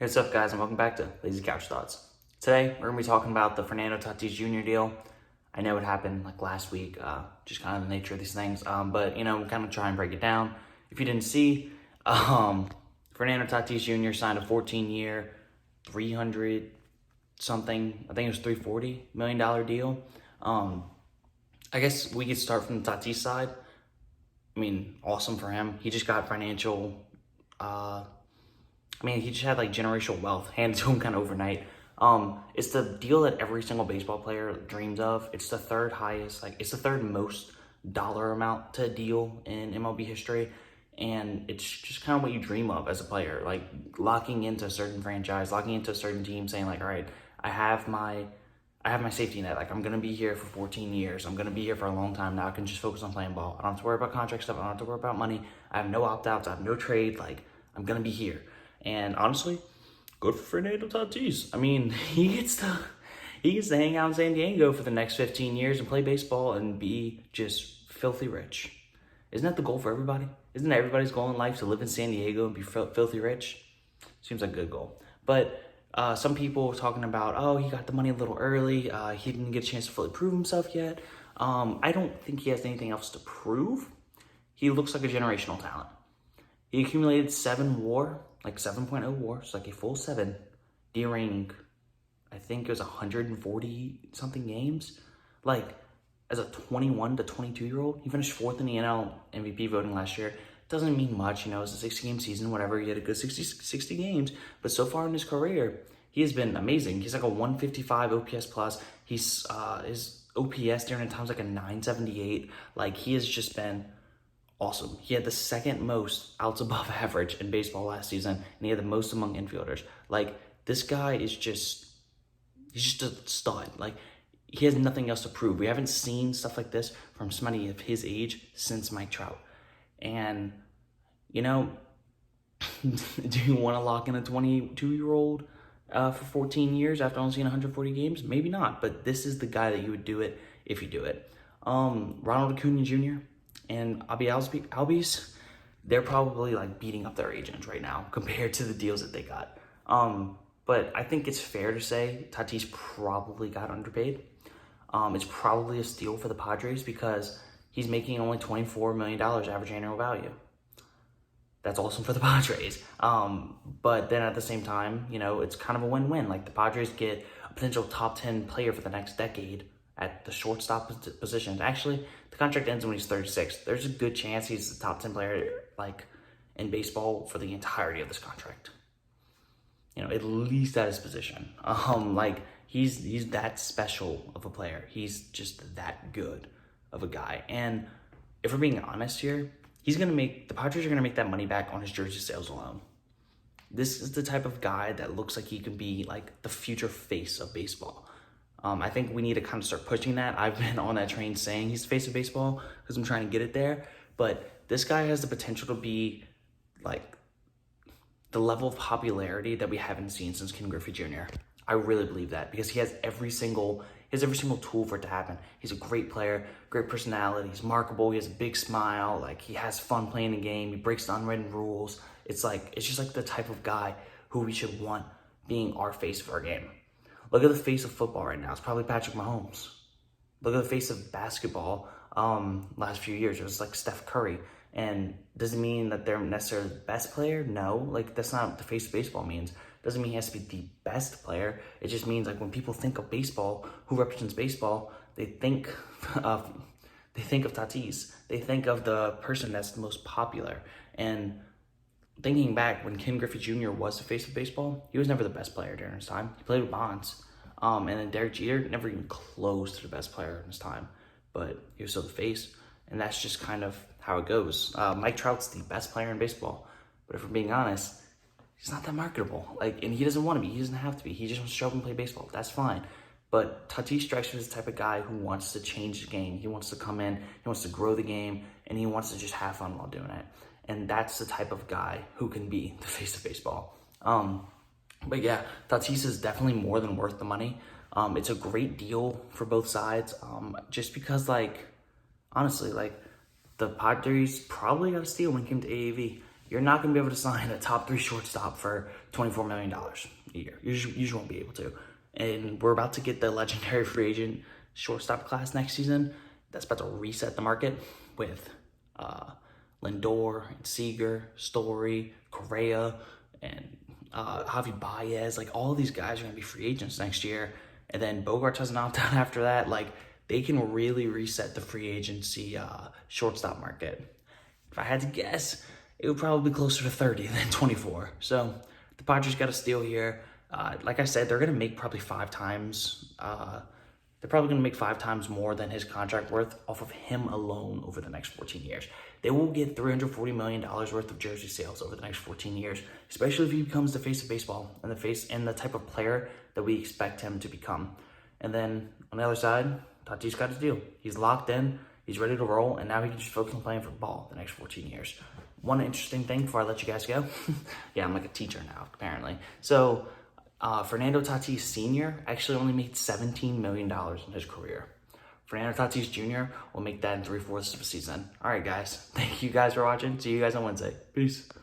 Hey, what's up, guys, and welcome back to Lazy Couch Thoughts. Today, we're going to be talking about the Fernando Tatis Jr. deal. I know it happened like last week, just kind of the nature of these things, but we'll kind of try and break it down. If you didn't see, Fernando Tatis Jr. signed a 14-year, 300 something, I think it was $340 million deal. I guess we could start from the Tatis side. I mean, awesome for him. He just got financial, he just had like generational wealth handed to him kind of overnight. It's the deal that every single baseball player dreams of. It's the third highest, it's the third most dollar amount to a deal in MLB history. And it's just kind of what you dream of as a player, like locking into a certain franchise, locking into a certain team, saying like, all right, I have my safety net. Like, I'm going to be here for 14 years. I'm going to be here for a long time now. I can just focus on playing ball. I don't have to worry about contract stuff. I don't have to worry about money. I have no opt-outs. I have no trade. Like, I'm going to be here. And honestly, good for Fernando Tatis. I mean, he gets to hang out in San Diego for the next 15 years and play baseball and be just filthy rich. Isn't that the goal for everybody? Isn't that everybody's goal in life, to live in San Diego and be filthy rich? Seems like a good goal. But some people talking about, oh, he got the money a little early. He didn't get a chance to fully prove himself yet. I don't think he has anything else to prove. He looks like a generational talent. He accumulated 7 WAR, like 7.0 WAR, so like a full 7 during, I think it was 140 something games. Like, as a 21 to 22-year-old, he finished 4th in the NL MVP voting last year. Doesn't mean much, it's a 60-game season, whatever. He had a good 60 games, but so far in his career, he has been amazing. He's like a 155 OPS plus. His OPS during the time's like a 978. Like, he has just been awesome. He had the second most outs above average in baseball last season, and he had the most among infielders. Like, this guy is he's just a stud. Like, he has nothing else to prove. We haven't seen stuff like this from somebody of his age since Mike Trout. And, do you want to lock in a 22-year-old for 14 years after only seeing 140 games? Maybe not, but this is the guy that you would do it if you do it. Ronald Acuna Jr. and Albies, they're probably like beating up their agents right now compared to the deals that they got. But I think it's fair to say Tatis probably got underpaid. It's probably a steal for the Padres because he's making only $24 million average annual value. That's awesome for the Padres. But then at the same time, it's kind of a win-win. Like, the Padres get a potential top 10 player for the next decade at the shortstop positions. Actually, the contract ends when he's 36. There's a good chance he's the top 10 player, like, in baseball for the entirety of this contract. At least at his position. He's that special of a player. He's just that good of a guy. And if we're being honest here, the Padres are gonna make that money back on his jersey sales alone. This is the type of guy that looks like he could be like the future face of baseball. I think we need to kind of start pushing that. I've been on that train saying he's the face of baseball because I'm trying to get it there. But this guy has the potential to be like the level of popularity that we haven't seen since Ken Griffey Jr. I really believe that because he has every single tool for it to happen. He's a great player, great personality. He's markable. He has a big smile. Like, he has fun playing the game. He breaks the unwritten rules. It's just like the type of guy who we should want being our face of our game. Look at the face of football right now. It's probably Patrick Mahomes. Look at the face of basketball last few years. It was like Steph Curry. And does it mean that they're necessarily the best player? No. Like, that's not what the face of baseball means. Doesn't mean he has to be the best player. It just means, like, when people think of baseball, who represents baseball, they think of Tatis. They think of the person that's the most popular. And thinking back, when Ken Griffey Jr. was the face of baseball, he was never the best player during his time. He played with Bonds. And then Derek Jeter never even close to the best player in his time. But he was still the face. And that's just kind of how it goes. Mike Trout's the best player in baseball. But if we're being honest, he's not that marketable. And he doesn't want to be. He doesn't have to be. He just wants to show up and play baseball. That's fine. But Tatis strikes me as the type of guy who wants to change the game. He wants to come in. He wants to grow the game. And he wants to just have fun while doing it. And that's the type of guy who can be the face of baseball. But yeah, Tatis is definitely more than worth the money. It's a great deal for both sides. Just because, honestly, the Padres probably got a steal when it came to AAV. you're not going to be able to sign a top 3 shortstop for $24 million a year. You just won't be able to. And we're about to get the legendary free agent shortstop class next season. That's about to reset the market with Lindor, and Seager, Story, Correa, and Javi Baez. Like, all of these guys are going to be free agents next year. And then Bogarts has an opt-out after that. Like, they can really reset the free agency shortstop market. If I had to guess, it would probably be closer to 30 than 24. So the Padres got a steal here. Like I said, they're going to make probably 5 times. They're probably going to make 5 times more than his contract worth off of him alone over the next 14 years. They will get $340 million worth of jersey sales over the next 14 years, especially if he becomes the face of baseball and the type of player that we expect him to become. And then on the other side, Tatis got his deal. He's locked in. He's ready to roll, and now he can just focus on playing for ball the next 14 years. One interesting thing before I let you guys go. Yeah, I'm like a teacher now, apparently. So Fernando Tatis Sr. actually only made $17 million in his career. Fernando Tatis Jr. will make that in 3/4 of a season. All right, guys. Thank you guys for watching. See you guys on Wednesday. Peace.